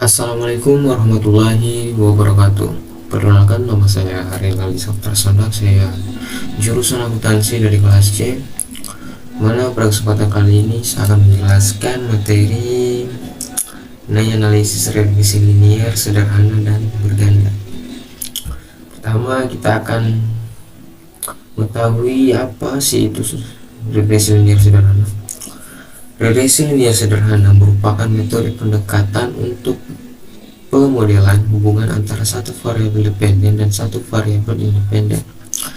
Assalamualaikum warahmatullahi wabarakatuh. Perkenalkan, nama saya Renal Sabtarsondak. Saya jurusan akuntansi dari kelas C. Mana pada kesempatan kali ini saya akan menjelaskan materi mengenai analisis regresi linier sederhana dan berganda. Pertama, kita akan mengetahui apa sih itu regresi linier sederhana. Regresi linier sederhana merupakan metode pendekatan untuk pemodelan hubungan antara satu variabel dependen dan satu variabel independen.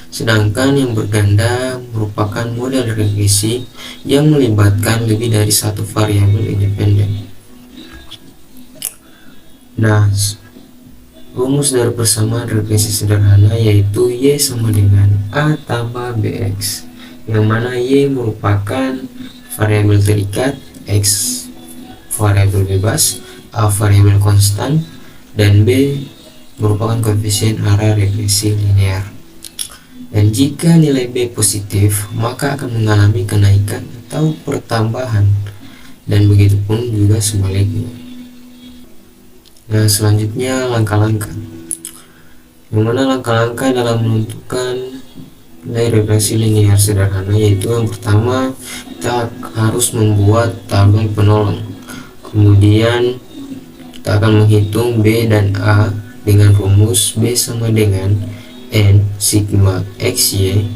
Sedangkan yang berganda merupakan model regresi yang melibatkan lebih dari satu variabel independen. Nah, rumus dari persamaan regresi sederhana yaitu Y sama dengan A tambah BX, yang mana Y merupakan variabel terikat, X variabel bebas, A variabel konstan, dan B merupakan koefisien arah regresi linear. Dan jika nilai B positif, maka akan mengalami kenaikan atau pertambahan, dan begitu pun juga sebaliknya. Nah, selanjutnya langkah-langkah. Yang mana langkah-langkah dalam menentukan nilai regresi linear sederhana, yaitu yang pertama, kita harus membuat tabel penolong. Kemudian kita akan menghitung B dan A dengan rumus B sama dengan N sigma XY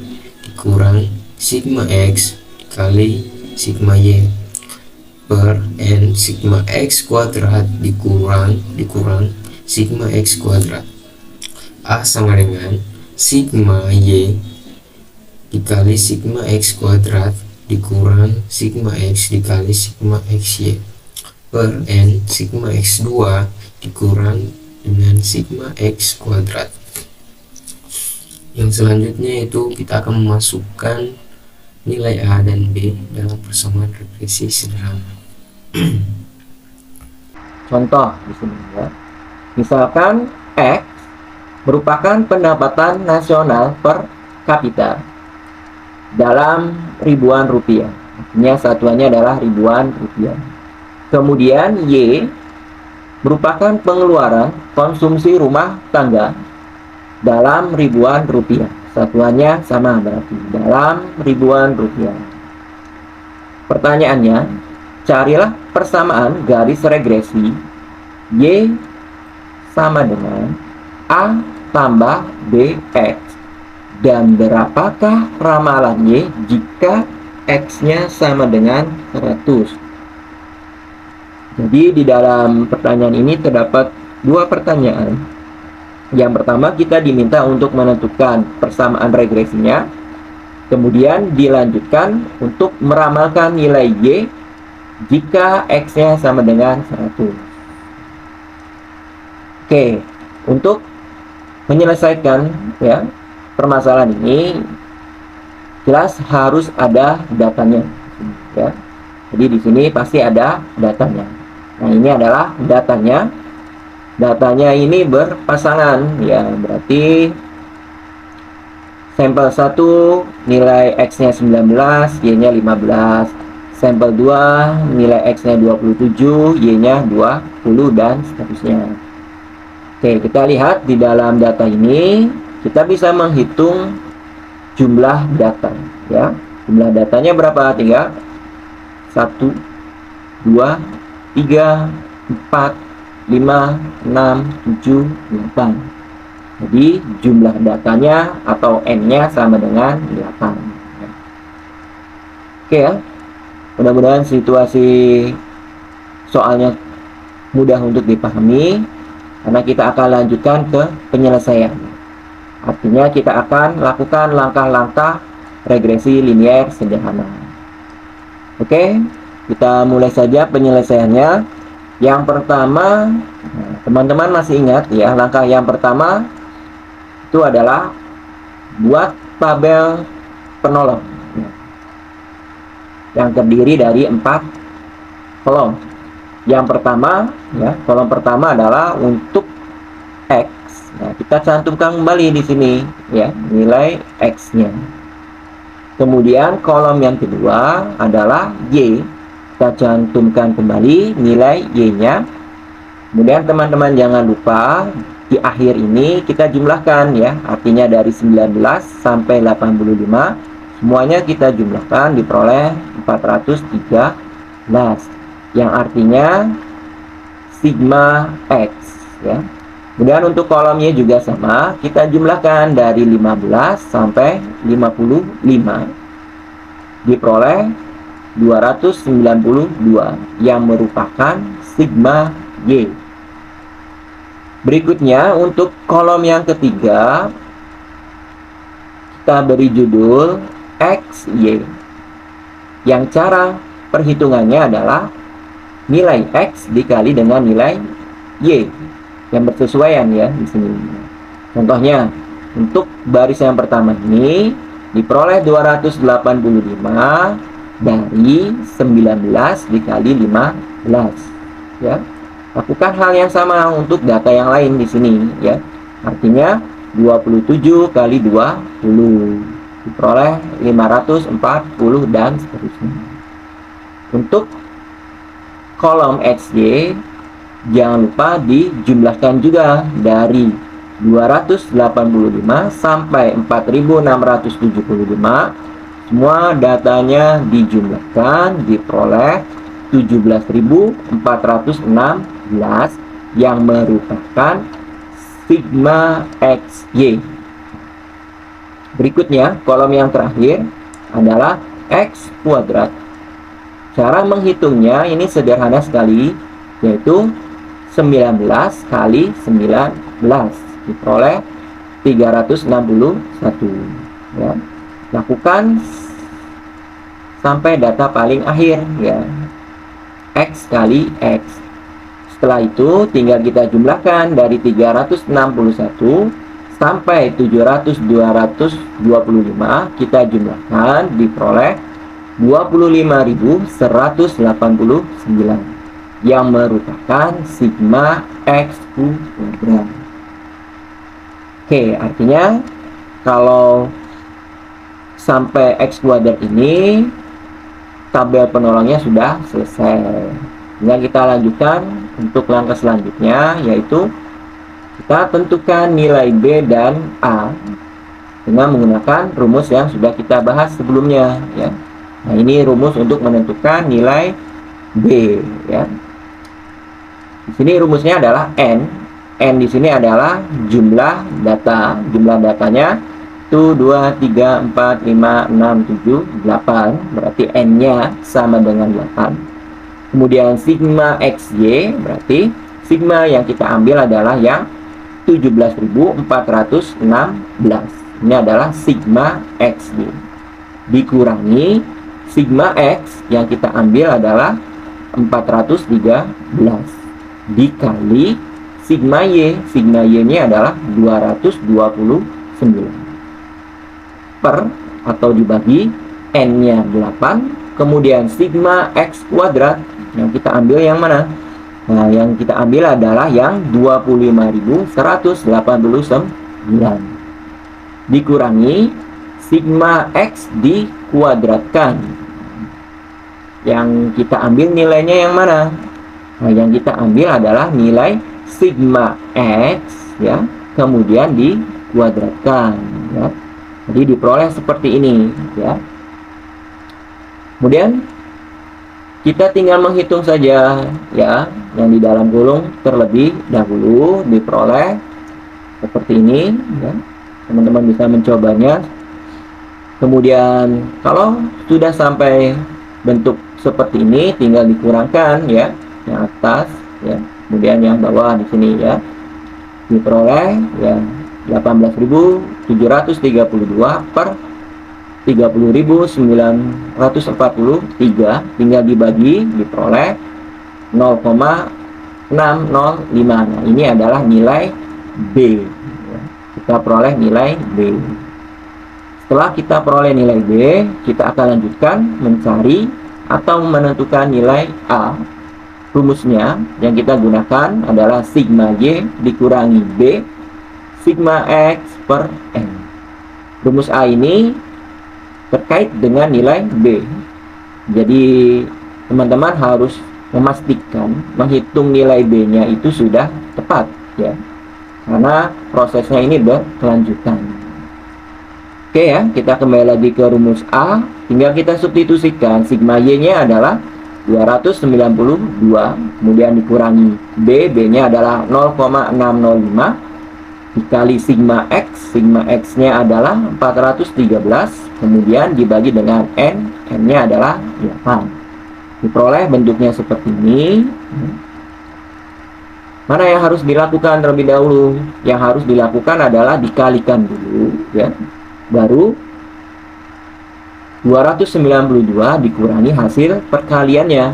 dikurang sigma X dikali sigma Y per N sigma X kuadrat dikurang sigma X kuadrat. A sama dengan sigma Y dikali sigma X kuadrat dikurang sigma X dikali sigma XY per N sigma X2 dikurang dengan sigma X kuadrat. Yang selanjutnya itu kita akan memasukkan nilai A dan B dalam persamaan regresi sederhana. Contoh di sini ya. Misalkan X merupakan pendapatan nasional per kapita dalam ribuan rupiah. Artinya satuannya adalah ribuan rupiah. Kemudian Y merupakan pengeluaran konsumsi rumah tangga dalam ribuan rupiah. Satuannya sama berarti dalam ribuan rupiah. Pertanyaannya, carilah persamaan garis regresi Y sama dengan A tambah BX. Dan berapakah ramalan Y jika X-nya sama dengan 100? Jadi di dalam pertanyaan ini terdapat dua pertanyaan. Yang pertama, kita diminta untuk menentukan persamaan regresinya. Kemudian dilanjutkan untuk meramalkan nilai Y jika X-nya sama dengan 100. Oke, untuk menyelesaikan ya permasalahan ini jelas harus ada datanya ya. Jadi di sini pasti ada datanya. Nah, ini adalah datanya. Datanya ini berpasangan ya, berarti sampel 1 nilai X-nya 19, Y-nya 15. Sampel 2 nilai X-nya 27, Y-nya 20 dan seterusnya. Oke, kita lihat di dalam data ini kita bisa menghitung jumlah data ya. Jumlah datanya berapa? 3 1 2 3 4 5 6 7 8. Jadi jumlah datanya atau N-nya sama dengan 8 ya. Oke ya. Mudah-mudahan situasi soalnya mudah untuk dipahami, karena kita akan lanjutkan ke penyelesaian. Artinya kita akan lakukan langkah-langkah regresi linier sederhana. Oke, kita mulai saja penyelesaiannya. Yang pertama, teman-teman masih ingat ya, langkah yang pertama itu adalah buat tabel penolong yang terdiri dari 4 kolom. Yang pertama ya, kolom pertama adalah untuk X. Nah, kita cantumkan kembali di sini ya, nilai X-nya. Kemudian kolom yang kedua adalah Y. Kita cantumkan kembali nilai Y-nya. Kemudian teman-teman jangan lupa di akhir ini kita jumlahkan ya, artinya dari 19 sampai 85 semuanya kita jumlahkan diperoleh 413, yang artinya sigma X ya. Kemudian untuk kolomnya juga sama, kita jumlahkan dari 15 sampai 55 diperoleh 292 yang merupakan sigma Y. Berikutnya untuk kolom yang ketiga kita beri judul XY, yang cara perhitungannya adalah nilai X dikali dengan nilai Y yang bersesuaian ya di sini. Contohnya untuk baris yang pertama ini diperoleh 285 dari 19 dikali 15 ya. Lakukan hal yang sama untuk data yang lain di sini ya. Artinya 27 kali 20 diperoleh 540 dan seterusnya. Untuk kolom XY jangan lupa dijumlahkan juga dari 285 sampai 4675. Semua datanya dijumlahkan diperoleh 17.416 yang merupakan sigma XY. Berikutnya kolom yang terakhir adalah X kuadrat. Cara menghitungnya ini sederhana sekali, yaitu 19 kali 19 diperoleh 361 ya. Lakukan sampai data paling akhir ya, X kali X. Setelah itu tinggal kita jumlahkan dari 361 sampai 225 kita jumlahkan diperoleh 25.189 yang merupakan sigma X kuadrat. Oke, artinya kalau sampai X kuadrat ini tabel penolongnya sudah selesai. Tinggal kita lanjutkan untuk langkah selanjutnya, yaitu kita tentukan nilai B dan A dengan menggunakan rumus yang sudah kita bahas sebelumnya ya. Nah, ini rumus untuk menentukan nilai B ya. Di sini rumusnya adalah N. N di sini adalah jumlah data. Jumlah datanya 1, 2, 3, 4, 5, 6, 7, 8. Berarti N-nya sama dengan 8. Kemudian sigma XY, berarti sigma yang kita ambil adalah yang 17.416. Ini adalah sigma XY. Dikurangi sigma X yang kita ambil adalah 413. Dikali sigma Y. Sigma Y-nya adalah 229. Per atau dibagi N-nya 8, kemudian sigma X kuadrat yang kita ambil yang mana? Nah, yang kita ambil adalah yang 25.189 dikurangi sigma X dikuadratkan. Yang kita ambil nilainya yang mana? Nah, yang kita ambil adalah nilai sigma X ya, kemudian dikuadratkan ya. Jadi diperoleh seperti ini ya. Kemudian kita tinggal menghitung saja ya, yang di dalam gulung terlebih dahulu diperoleh seperti ini ya. Teman-teman bisa mencobanya. Kemudian kalau sudah sampai bentuk seperti ini tinggal dikurangkan ya, yang atas ya, kemudian yang bawah di sini ya. Diperoleh ya 18.732 per 30.943, tinggal dibagi diperoleh 0,605. Nah, ini adalah nilai B ya. Kita peroleh nilai B. Setelah kita peroleh nilai B, kita akan lanjutkan mencari atau menentukan nilai A. Rumusnya yang kita gunakan adalah sigma Y dikurangi B sigma X per N. Rumus A ini terkait dengan nilai B. Jadi teman-teman harus memastikan menghitung nilai B-nya itu sudah tepat ya. Karena prosesnya ini berkelanjutan. Oke ya, kita kembali lagi ke rumus A. Tinggal kita substitusikan sigma Y-nya adalah 292, kemudian dikurangi B-nya adalah 0,605 dikali sigma X-nya adalah 413, kemudian dibagi dengan N-nya adalah 8. Diperoleh bentuknya seperti ini. Mana yang harus dilakukan terlebih dahulu? Yang harus dilakukan adalah dikalikan dulu ya. Baru 292 dikurangi hasil perkaliannya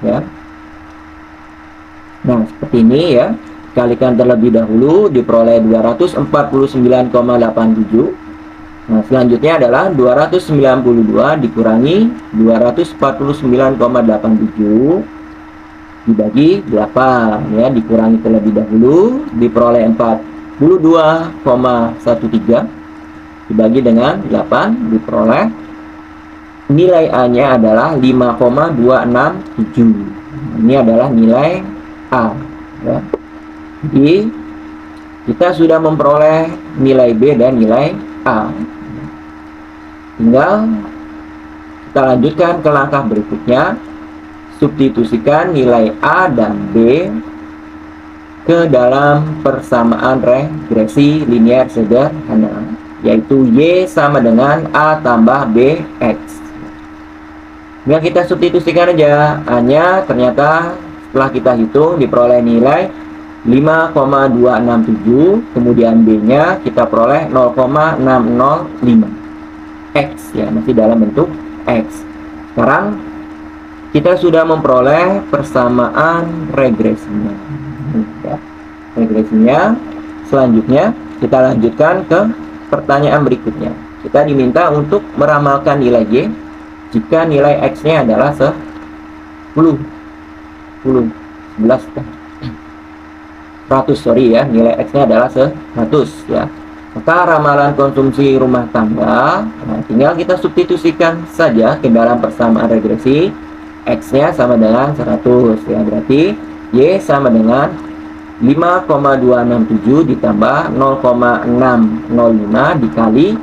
ya. Nah, seperti ini ya. Dikalikan terlebih dahulu diperoleh 249,87. Nah, selanjutnya adalah 292 dikurangi 249,87 dibagi 8 ya, dikurangi terlebih dahulu diperoleh 42,13 dibagi dengan 8 diperoleh nilai A-nya adalah 5,267. Ini adalah nilai A ya. Jadi kita sudah memperoleh nilai B dan nilai A. Tinggal kita lanjutkan ke langkah berikutnya. Substitusikan nilai A dan B ke dalam persamaan regresi linear sederhana, yaitu Y sama dengan A tambah BX. Nah, kita substitusikan aja. A-nya ternyata setelah kita hitung diperoleh nilai 5,267, kemudian B-nya kita peroleh 0,605 X ya, masih dalam bentuk X. Sekarang kita sudah memperoleh persamaan regresinya ya. Regresinya selanjutnya kita lanjutkan ke pertanyaan berikutnya. Kita diminta untuk meramalkan nilai Y jika nilai X-nya adalah 100 ya, nilai X-nya adalah 100 ya. Maka ramalan konsumsi rumah tangga, nah, tinggal kita substitusikan saja ke dalam persamaan regresi. X-nya sama dengan 100 ya, berarti Y sama dengan 5,267 ditambah 0,605 dikali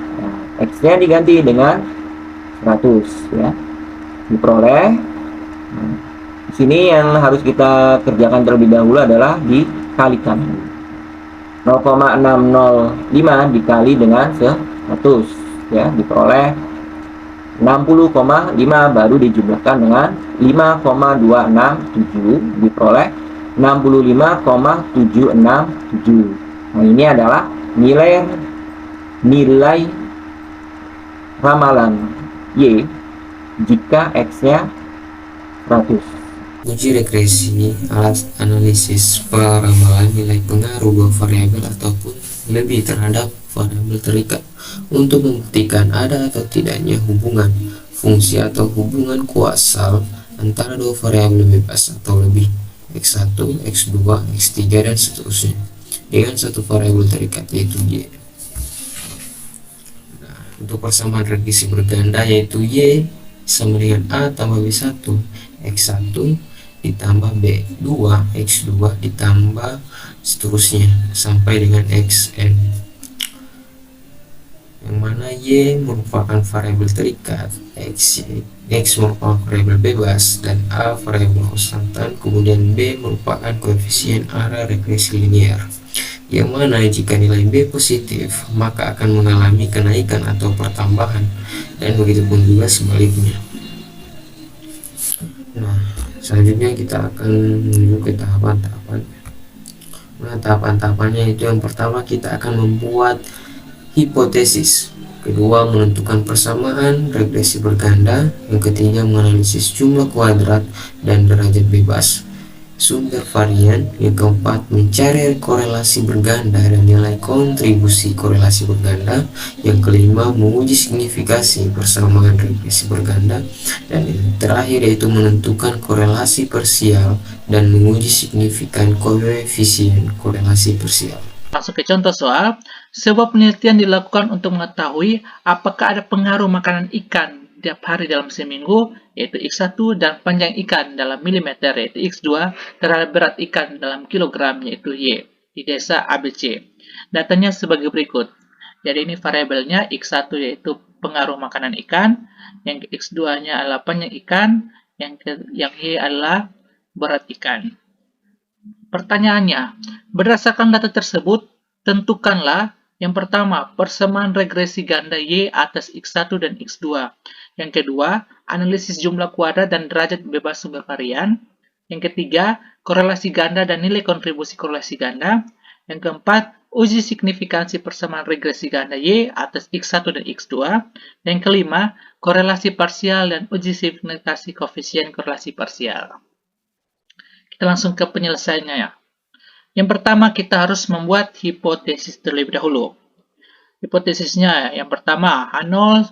X-nya diganti dengan 100 ya, diperoleh. Di sini yang harus kita kerjakan terlebih dahulu adalah dikalikan. 0,605 dikali dengan 100 ya, diperoleh 60,5, baru dijumlahkan dengan 5,267 diperoleh 65,767. Nah, ini adalah nilai ramalan Y jika X-nya 100. Uji regresi alat analisis peramalan nilai pengaruh dua variabel ataupun lebih terhadap variabel terikat untuk membuktikan ada atau tidaknya hubungan fungsi atau hubungan kuasal antara dua variabel bebas atau lebih X1, X2, X3 dan seterusnya dengan satu variabel terikat yaitu Y. Nah, untuk persamaan regresi berganda yaitu Y sama dengan A tambah B1, X1 ditambah B2, X2 ditambah seterusnya sampai dengan Xn, yang mana Y merupakan variabel terikat, X merupakan variabel bebas, dan A variabel konstantan, kemudian B merupakan koefisien arah regresi linear, yang mana jika nilai B positif maka akan mengalami kenaikan atau pertambahan, dan begitupun juga sebaliknya. Nah, selanjutnya kita akan menuju ke tahapan-tahapan. Nah, tahapan-tahapannya itu yang pertama kita akan membuat hipotesis, kedua menentukan persamaan regresi berganda, yang ketiga menganalisis jumlah kuadrat dan derajat bebas sumber varian, yang keempat mencari korelasi berganda dan nilai kontribusi korelasi berganda, yang kelima menguji signifikasi persamaan regresi berganda, dan yang terakhir yaitu menentukan korelasi parsial dan menguji signifikan koefisien korelasi parsial. Masuk ke contoh soal. Sebuah penelitian dilakukan untuk mengetahui apakah ada pengaruh makanan ikan tiap hari dalam seminggu, yaitu X1, dan panjang ikan dalam milimeter, yaitu X2, terhadap berat ikan dalam kilogram, yaitu Y, di desa ABC. Datanya sebagai berikut. Jadi ini variabelnya X1 yaitu pengaruh makanan ikan, yang X2-nya adalah panjang ikan, yang Y adalah berat ikan. Pertanyaannya, berdasarkan data tersebut, tentukanlah yang pertama, persamaan regresi ganda Y atas X1 dan X2. Yang kedua, analisis jumlah kuadrat dan derajat bebas sumber varian. Yang ketiga, korelasi ganda dan nilai kontribusi korelasi ganda. Yang keempat, uji signifikansi persamaan regresi ganda Y atas X1 dan X2. Yang kelima, korelasi parsial dan uji signifikansi koefisien korelasi parsial. Kita langsung ke penyelesaiannya ya. Yang pertama, kita harus membuat hipotesis terlebih dahulu. Hipotesisnya yang pertama, H0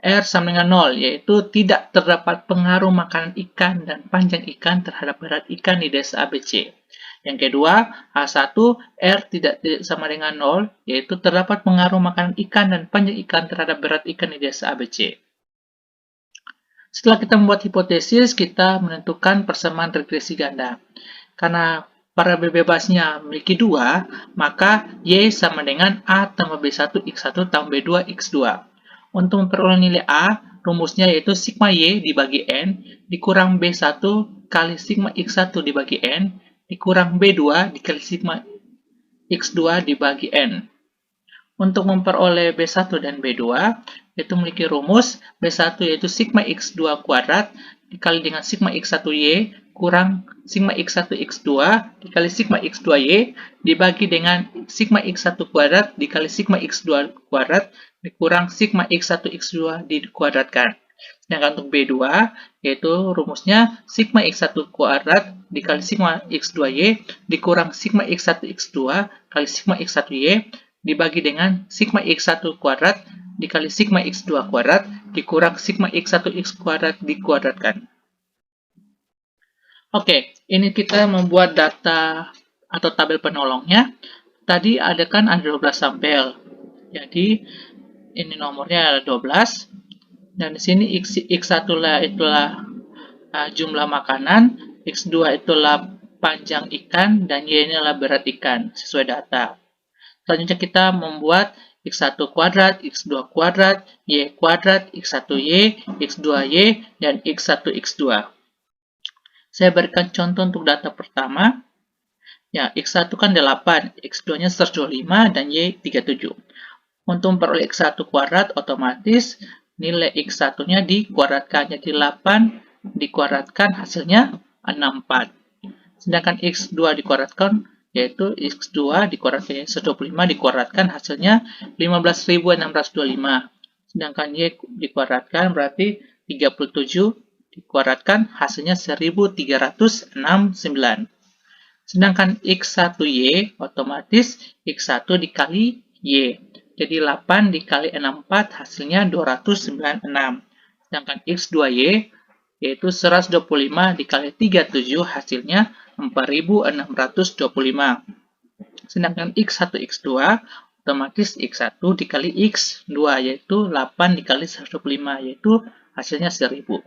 R sama dengan 0, yaitu tidak terdapat pengaruh makanan ikan dan panjang ikan terhadap berat ikan di desa ABC. Yang kedua, H1 R tidak sama dengan 0, yaitu terdapat pengaruh makanan ikan dan panjang ikan terhadap berat ikan di desa ABC. Setelah kita membuat hipotesis, kita menentukan persamaan regresi ganda. Karena variabel bebasnya memiliki 2, maka Y sama dengan A tambah B1 X1 tambah B2 X2. Untuk memperoleh nilai A, rumusnya yaitu sigma Y dibagi N dikurang B1 kali sigma X1 dibagi N dikurang B2 dikali sigma X2 dibagi N. Untuk memperoleh B1 dan B2, yaitu memiliki rumus B1 yaitu sigma X2 kuadrat dikali dengan sigma X1Y kurang sigma X1 X2 dikali sigma X2Y dibagi dengan sigma X1 kuadrat dikali sigma X2 kuadrat dikurang sigma X1 X2 dikuadratkan. Sedangkan untuk B2 yaitu rumusnya sigma X1 kuadrat dikali sigma X2Y dikurang sigma X1 X2 kali sigma X1Y dibagi dengan sigma X1 kuadrat dikali sigma X2 kuadrat dikurang sigma X1 X kuadrat dikuadratkan. Oke, ini kita membuat data atau tabel penolongnya. Tadi ada 12 sampel. Jadi, ini nomornya ada 12. Dan di sini X1 itulah jumlah makanan, X2 itulah panjang ikan, dan Y ini adalah berat ikan, sesuai data. Selanjutnya kita membuat X1 kuadrat, X2 kuadrat, Y kuadrat, X1Y, X2Y, dan X1 X2. Saya berikan contoh untuk data pertama. Ya, X1 kan 8, X2-nya 125, dan Y 37. Untuk memperoleh X1 kuadrat, otomatis nilai X1-nya dikuadratkan. Jadi 8 dikuadratkan, hasilnya 64. Sedangkan X2 dikuadratkan, yaitu X2 dikuadratkan 125 dikuadratkan, hasilnya 15.625. Sedangkan Y dikuadratkan, berarti 37 dikuadratkan, hasilnya 1369. Sedangkan X1Y otomatis X1 dikali Y. Jadi 8 dikali 64 hasilnya 296. Sedangkan X2Y yaitu 125 dikali 37 hasilnya 4625. Sedangkan X1 X2 otomatis X1 dikali X2 yaitu 8 dikali 125 yaitu hasilnya 1000.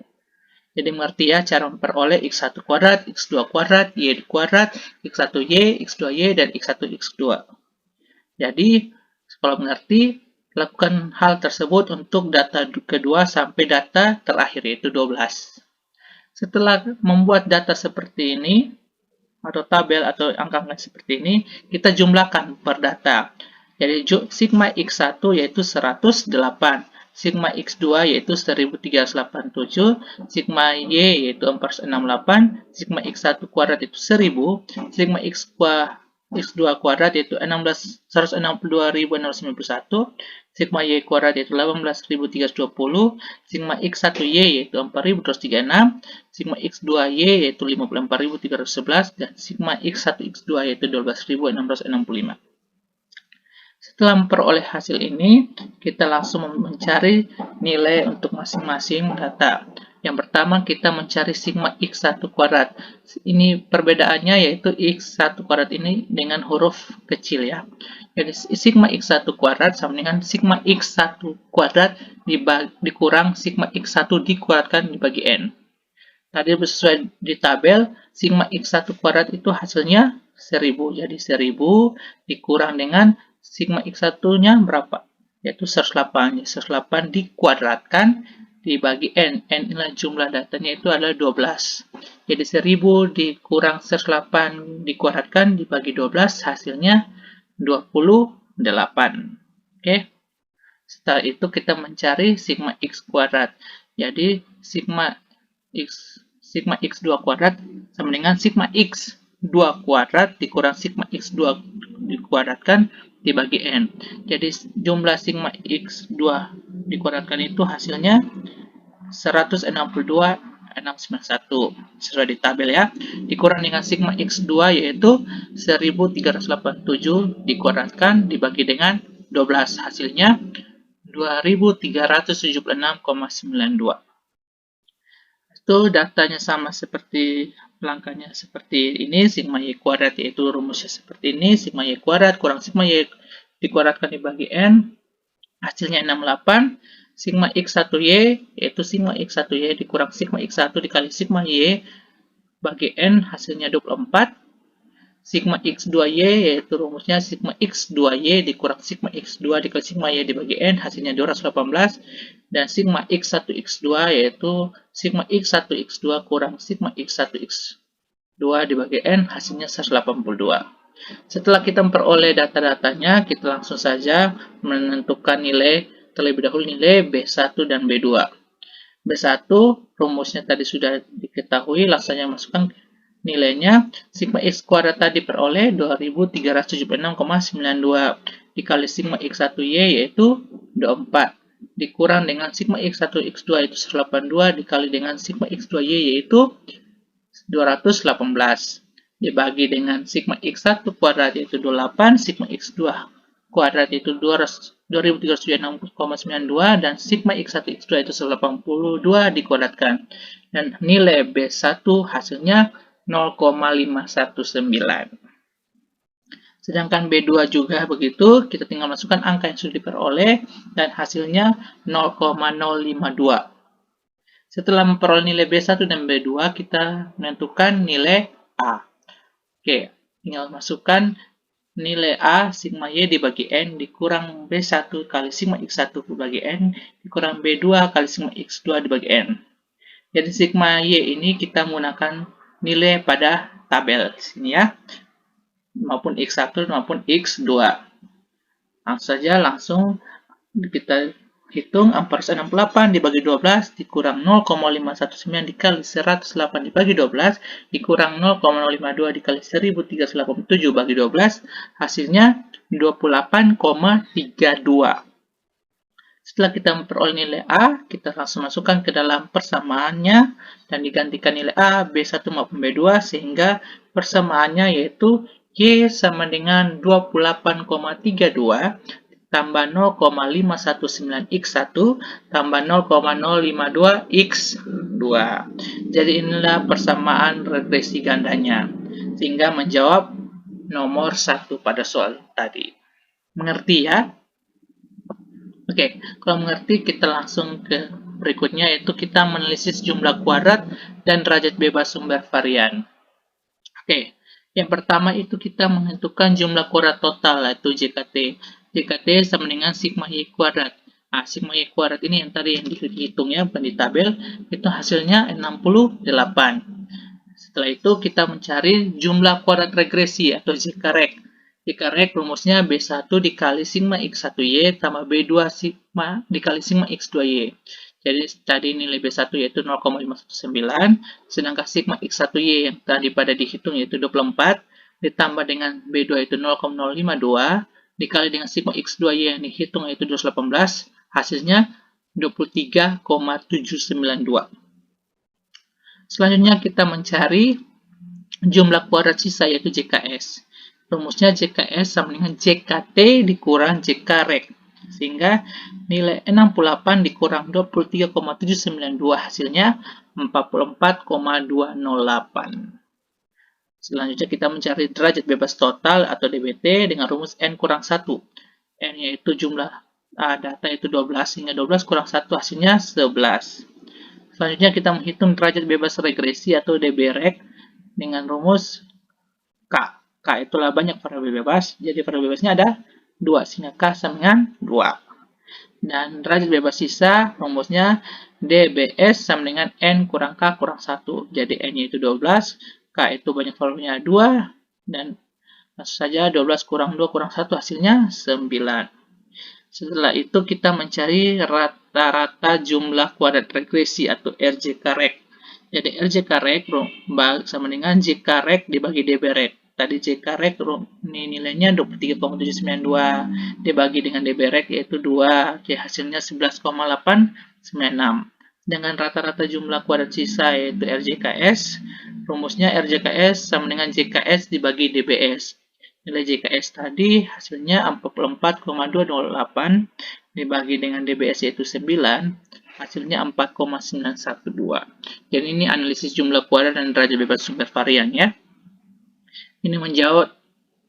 Jadi mengerti ya cara memperoleh X1 kuadrat, X2 kuadrat, Y kuadrat, X1Y, X2Y, dan X1 X2. Jadi, kalau mengerti, lakukan hal tersebut untuk data kedua sampai data terakhir, yaitu 12. Setelah membuat data seperti ini, atau tabel atau angka-angka seperti ini, kita jumlahkan per data. Jadi, sigma X1 yaitu 108. Sigma X2 yaitu 1387, sigma Y yaitu 468, sigma X1 kuadrat itu 1000, sigma X2 kuadrat yaitu 162.691, sigma Y kuadrat yaitu 18.320, sigma X1Y yaitu 4.336, sigma X2Y yaitu 54.311, dan sigma X1 X2 yaitu 12.665. Setelah memperoleh hasil ini, kita langsung mencari nilai untuk masing-masing data. Yang pertama kita mencari sigma X1 kuadrat. Ini perbedaannya yaitu X1 kuadrat ini dengan huruf kecil ya. Jadi sigma X1 kuadrat sama dengan sigma X1 kuadrat dikurang sigma X1 dikuadratkan dibagi N. Tadi sesuai di tabel, sigma X1 kuadrat itu hasilnya 1000. Jadi 1000 dikurang dengan sigma X1-nya berapa? Yaitu 108. 108 dikuadratkan dibagi N. N inilah jumlah datanya itu adalah 12. Jadi 1000 dikurang 108 dikuadratkan dibagi 12 hasilnya 28. Oke. Setelah itu kita mencari sigma X kuadrat. Jadi sigma X2 kuadrat sama dengan sigma X2 kuadrat dikurang sigma X2 dikuadratkan dibagi N. Jadi jumlah sigma X2 dikuadratkan itu hasilnya 162,691 sesuai di tabel ya. Dikurang dengan sigma X2 yaitu 1387 dikuadratkan dibagi dengan 12 hasilnya 2376,92. Itu datanya sama seperti langkahnya seperti ini, sigma Y kuadrat yaitu rumusnya seperti ini, sigma Y kuadrat kurang sigma Y dikuadratkan dibagi N, hasilnya 68, sigma X1Y yaitu sigma X1Y dikurang sigma X1 dikali sigma Y bagi N, hasilnya 24, sigma X2Y yaitu rumusnya sigma X2Y dikurang sigma X2 dikali sigma Y dibagi N, hasilnya 218, dan sigma X1X2 yaitu sigma X1X2 kurang sigma X1X2 dibagi N, hasilnya 182. Setelah kita memperoleh data-datanya, kita langsung saja menentukan nilai terlebih dahulu nilai B1 dan B2. B1 rumusnya tadi sudah diketahui, langsung saja masukkan nilainya. Sigma X kuadrat tadi peroleh 2376,92 dikali sigma X1Y yaitu 24 dikurang dengan sigma X1 X2 yaitu 182 dikali dengan sigma X2Y yaitu 218 dibagi dengan sigma X1 kuadrat yaitu 28, sigma X2 kuadrat yaitu 2376,92 dan sigma X1 X2 yaitu 182 dikuadratkan, dan nilai B1 hasilnya 0,519. Sedangkan B2 juga begitu, kita tinggal masukkan angka yang sudah diperoleh dan hasilnya 0,052. Setelah memperoleh nilai B1 dan B2, kita menentukan nilai A. Oke, tinggal masukkan nilai A sigma Y dibagi N dikurang B1 kali sigma X1 dibagi N dikurang B2 kali sigma X2 dibagi N. Jadi sigma Y ini kita menggunakan nilai pada tabel sini ya, maupun X1 maupun X2. Langsung kita hitung 468 dibagi 12 dikurang 0,519 dikali 108 dibagi 12 dikurang 0,052 dikali 1387 bagi 12 hasilnya 28,32. Setelah kita memperoleh nilai A, kita langsung masukkan ke dalam persamaannya dan digantikan nilai A, B1 maupun B2 sehingga persamaannya yaitu Y sama dengan 28,32 tambah 0,519 X1 tambah 0,052 X2. Jadi inilah persamaan regresi gandanya sehingga menjawab nomor 1 pada soal tadi. Mengerti ya? Oke, kalau mengerti kita langsung ke berikutnya yaitu kita menganalisis jumlah kuadrat dan derajat bebas sumber varian. Oke, yang pertama itu kita menentukan jumlah kuadrat total yaitu JKT. JKT sama dengan sigma Y kuadrat. Nah, sigma Y kuadrat ini yang tadi yang dihitung ya, bukan di tabel, itu hasilnya 68. Setelah itu kita mencari jumlah kuadrat regresi atau JKREG. JKREG rumusnya B1 dikali sigma X1Y tambah B2 sigma dikali sigma X2Y. Jadi tadi nilai B1 yaitu 0,519, sedangkan sigma X1Y yang tadi pada dihitung yaitu 24, ditambah dengan B2 yaitu 0,052, dikali dengan sigma X2Y yang dihitung yaitu 218, hasilnya 23,792. Selanjutnya kita mencari jumlah kuadrat sisa yaitu JKS. Rumusnya JKS sama dengan JKT dikurang JKREG. Sehingga nilai 68 dikurang 23,792 hasilnya 44,208. Selanjutnya kita mencari derajat bebas total atau DBT dengan rumus N kurang 1. N yaitu jumlah data itu 12, sehingga 12 kurang 1 hasilnya 11. Selanjutnya kita menghitung derajat bebas regresi atau DBREG dengan rumus K. K itulah banyak variabel bebas, jadi variabel bebasnya ada 2, sehingga K sama dengan 2. Dan derajat bebas sisa, rumusnya DBS sama dengan N kurang K kurang 1. Jadi N yaitu 12, K itu banyak variabelnya 2, dan langsung saja 12 kurang 2 kurang 1 hasilnya 9. Setelah itu kita mencari rata-rata jumlah kuadrat regresi atau RJK-reg. Jadi RJK-reg sama dengan JK-reg dibagi DB-reg. Tadi JK-reg ini nilainya 23,792 dibagi dengan DB-reg yaitu 2, jadi hasilnya 11,896. Dengan rata-rata jumlah kuadrat sisa yaitu RJKS, rumusnya RJKS sama dengan JKS dibagi DBS. Nilai JKS tadi hasilnya 44,208 dibagi dengan DBS yaitu 9, hasilnya 4,912. Jadi ini analisis jumlah kuadrat dan derajat bebas sumber varian ya. Ini menjawab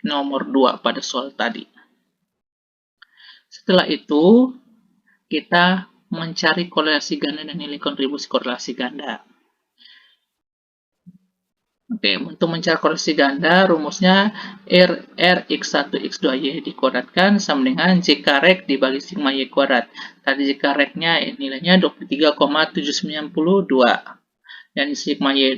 nomor 2 pada soal tadi. Setelah itu, kita mencari korelasi ganda dan nilai kontribusi korelasi ganda. Oke, untuk mencari korelasi ganda, rumusnya Rx1x2y dikuadratkan sama dengan JK-reg dibagi sigma y kuadrat. Tadi JK-regnya nilainya 23,792 dan sigma y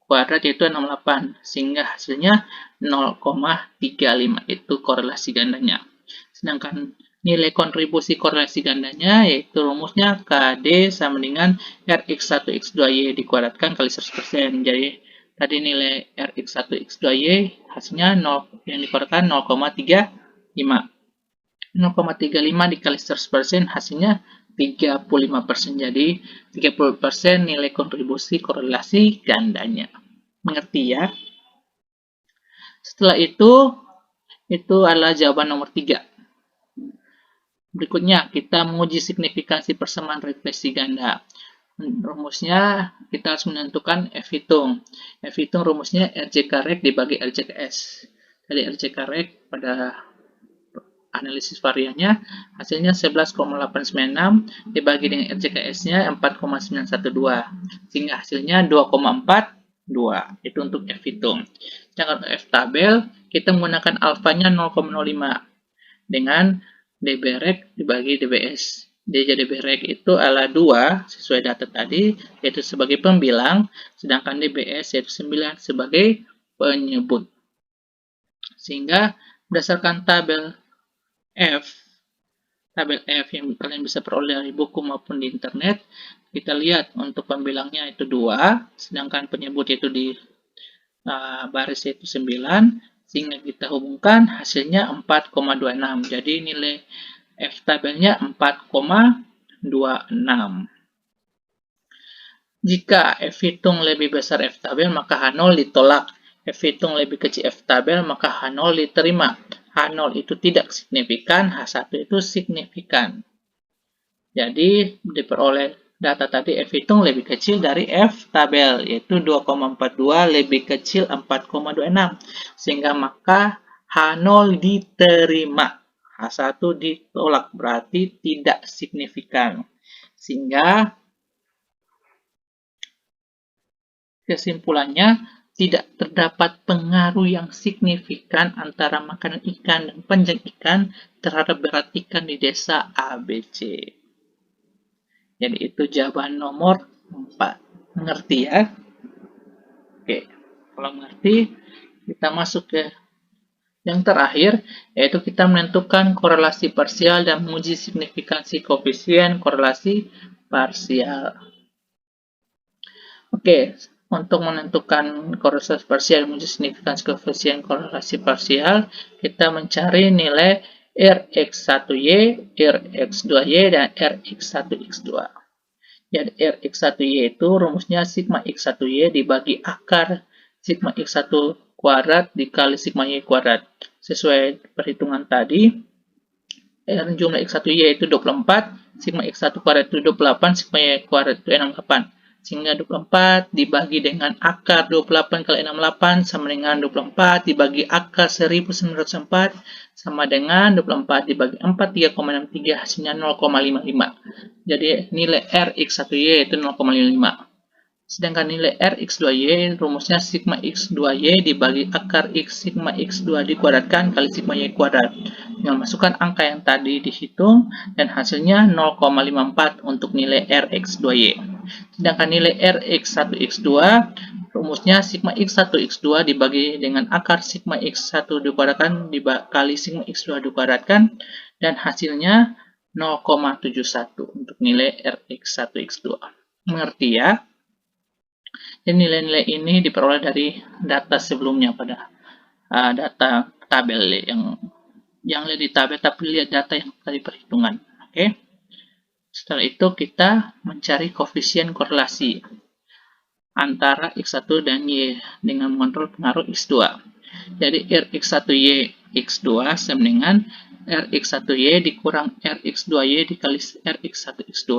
kuadrat yaitu 68, sehingga hasilnya 0,35 itu korelasi gandanya. Sedangkan nilai kontribusi korelasi gandanya yaitu rumusnya KD sama dengan Rx1x2y dikuadratkan kali 100%. Jadi tadi nilai Rx1x2y hasilnya 0 yang dikuadratkan 0,35. 0,35 dikali 100% hasilnya 35%. Jadi 30% nilai kontribusi korelasi gandanya. Mengerti ya? Setelah itu adalah jawaban nomor 3. Berikutnya, kita menguji signifikansi persamaan regresi ganda. Rumusnya, kita harus menentukan F hitung. F hitung rumusnya RJK-reg dibagi RJKS. Jadi RJK-reg pada analisis variannya, hasilnya 11,896 dibagi dengan RJKS-nya 4,912. Sehingga hasilnya 2,42. Itu untuk F hitung. Sedangkan F tabel, kita menggunakan alfanya 0,05 dengan DB-reg dibagi DBS. Jadi DB-reg itu adalah 2 sesuai data tadi, yaitu sebagai pembilang, sedangkan DBS yaitu 9 sebagai penyebut. Sehingga berdasarkan tabel F yang kalian bisa peroleh dari buku maupun di internet, kita lihat untuk pembilangnya itu 2, sedangkan penyebut yaitu di baris yaitu 9, sehingga kita hubungkan hasilnya 4,26. Jadi nilai F tabelnya 4,26. Jika F hitung lebih besar F tabel, maka H0 ditolak. F hitung lebih kecil F tabel, maka H0 diterima. H0 itu tidak signifikan, H1 itu signifikan. Jadi diperoleh data tadi F hitung lebih kecil dari F tabel, yaitu 2,42 lebih kecil 4,26. Sehingga maka H0 diterima. H1 ditolak, berarti tidak signifikan. Sehingga kesimpulannya, tidak terdapat pengaruh yang signifikan antara makanan ikan dan panjang ikan terhadap berat ikan di desa ABC. Jadi itu jawaban nomor 4. Mengerti ya? Oke, kalau mengerti, kita masuk ke yang terakhir, yaitu kita menentukan korelasi parsial dan menguji signifikansi koefisien korelasi parsial. Oke, untuk menentukan korelasi parsial dan menguji signifikansi koefisien korelasi parsial, kita mencari nilai Rx1y, Rx2y, dan Rx1x2. Jadi Rx1y itu rumusnya sigma x1y dibagi akar sigma x1 kuadrat dikali sigma y kuadrat. Sesuai perhitungan tadi, jumlah X1Y yaitu 24, sigma X1 kuadrat itu 28, sigma Y kuadrat itu 68. Sehingga 24 dibagi dengan akar 28 kali 68 sama dengan 24 dibagi akar 1904 sama dengan 24 dibagi 4, 3,63, hasilnya 0,55. Jadi nilai Rx1Y yaitu 0,55. Sedangkan nilai Rx2Y rumusnya sigma x2y dibagi akar x sigma x2 dikuadratkan kali sigma y kuadrat. Dengan masukkan angka yang tadi dihitung dan hasilnya 0,54 untuk nilai Rx2y. Sedangkan nilai Rx1x2 rumusnya sigma x1 x2 dibagi dengan akar sigma x1 dikuadratkan kali sigma x2 dikuadratkan dan hasilnya 0,71 untuk nilai Rx1 x2. Mengerti ya? Dan nilai-nilai ini diperoleh dari data sebelumnya pada data tabel yang lihat di tabel, tapi lihat data yang tadi perhitungan. Oke. Setelah itu kita mencari koefisien korelasi antara X1 dan Y dengan mengontrol pengaruh X2. Jadi Rx1Y X2 sama dengan Rx1Y dikurang Rx2Y dikali Rx1X2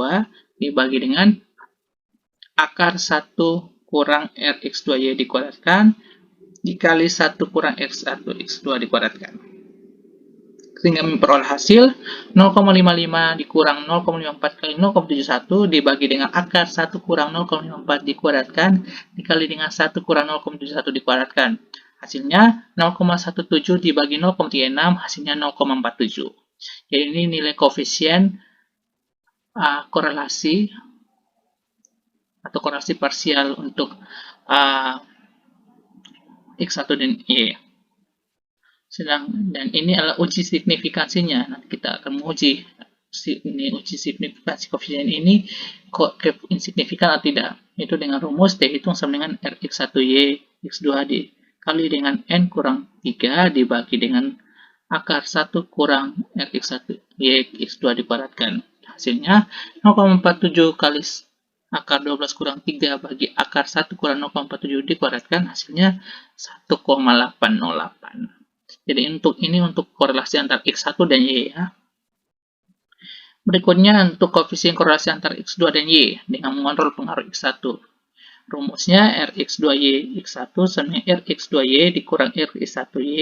dibagi dengan akar 1 kurang Rx2Y dikuadratkan dikali 1 kurang X1X2 dikuadratkan. Sehingga memperoleh hasil 0,55 dikurang 0,54 kali 0,71 dibagi dengan akar 1 kurang 0,54 dikuadratkan dikali dengan 1 kurang 0,71 dikuadratkan. Hasilnya 0,17 dibagi 0,36 hasilnya 0,47. Jadi ini nilai koefisien korelasi atau korelasi parsial untuk X1 dan Y. Dan ini adalah uji signifikansinya. Nanti kita akan menguji uji signifikansi koefisien ini kok insignifikan atau tidak. Itu dengan rumus T hitung sama dengan Rx1Y X2 dikali dengan N kurang 3 dibagi dengan akar 1 kurang Rx1Y X2 dikuadratkan. Hasilnya 0,47 kali akar 12 kurang 3 bagi akar 1 kurang 0,47 dikuadratkan hasilnya 1,808. Jadi untuk korelasi antara X1 dan Y ya. Berikutnya untuk koefisien korelasi antara X2 dan Y dengan mengontrol pengaruh X1. Rumusnya Rx2Y X1 sama Rx2Y dikurang Rx1Y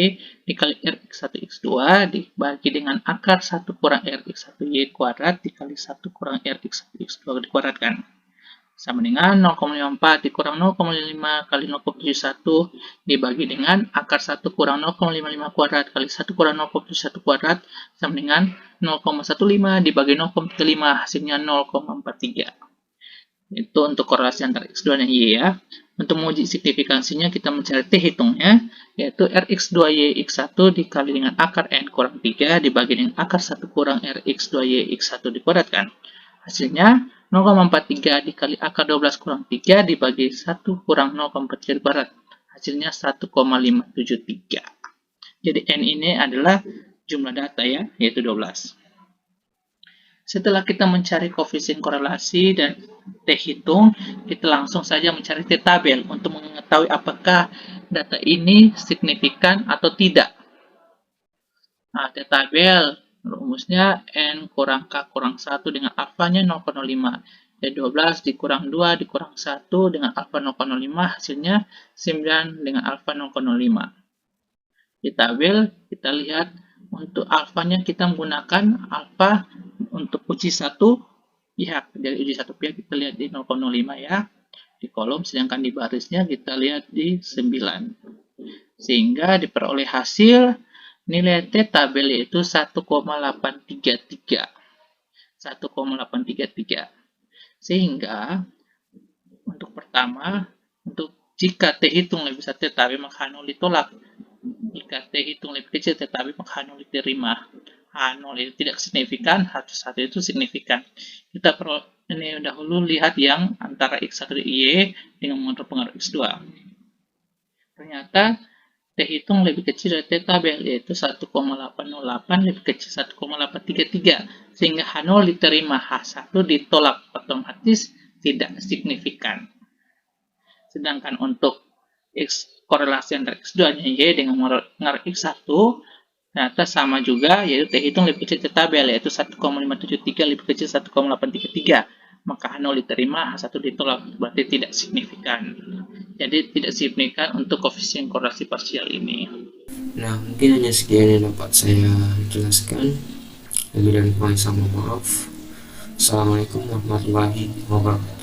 dikali Rx1X2 dibagi dengan akar 1 kurang Rx1Y kuadrat dikali 1 kurang Rx1X2 dikuadratkan. Sama dengan 0,54 dikurang 0,5 kali 0,71 dibagi dengan akar 1 kurang 0,55 kuadrat kali 1 kurang 0,71 kuadrat sama dengan 0,15 dibagi 0,35 hasilnya 0,43. Itu untuk korelasi antara X2 dan Y ya. Untuk menguji signifikansinya kita mencari T hitungnya yaitu Rx2Y X1 dikali dengan akar N kurang 3 dibagi dengan akar 1 kurang Rx2Y X1 dikuadratkan. Hasilnya 0,43 dikali akar 12 kurang 3 dibagi 1 kurang 0,43 dikuadrat. Hasilnya 1,573. Jadi N ini adalah jumlah data ya, yaitu 12. Setelah kita mencari koefisien korelasi dan T hitung, kita langsung saja mencari T tabel untuk mengetahui apakah data ini signifikan atau tidak. Nah, T tabel rumusnya N kurang K kurang 1 dengan alfanya 0,05. Jadi 12 dikurang 2 dikurang 1 dengan alfa 0,05 hasilnya 9 dengan alfa 0,05. Di tabel kita lihat untuk alfanya kita menggunakan alfa untuk uji satu pihak. Jadi uji satu pihak kita lihat di 0,05 ya di kolom, sedangkan di barisnya kita lihat di 9. Sehingga diperoleh hasil nilai T tabel yaitu 1,833. 1,833. Sehingga untuk pertama, untuk jika T hitung lebih besar T tabel maka H0 ditolak. Jika T hitung lebih kecil T tabel maka H0 diterima. H0 itu tidak signifikan, H1 itu signifikan. Kita perlu ini dahulu lihat yang antara X1 dan Y dengan mengontrol pengaruh X2. Ternyata T hitung lebih kecil dari T tabel, yaitu 1,808 lebih kecil 1,833. Sehingga H0 diterima, H1 ditolak, otomatis tidak signifikan. Sedangkan untuk korelasi antara X2 dan Y dengan pengaruh X1, Ternyata sama juga, yaitu T hitung lebih kecil dari tabel, yaitu 1,573 lebih kecil 1,833. Maka H0 diterima, H1 ditolak, berarti tidak signifikan. Jadi tidak signifikan untuk koefisien korelasi parsial ini. Nah, mungkin hanya sekian yang dapat saya jelaskan. Lebih dan kurang sama maaf. Assalamualaikum warahmatullahi wabarakatuh.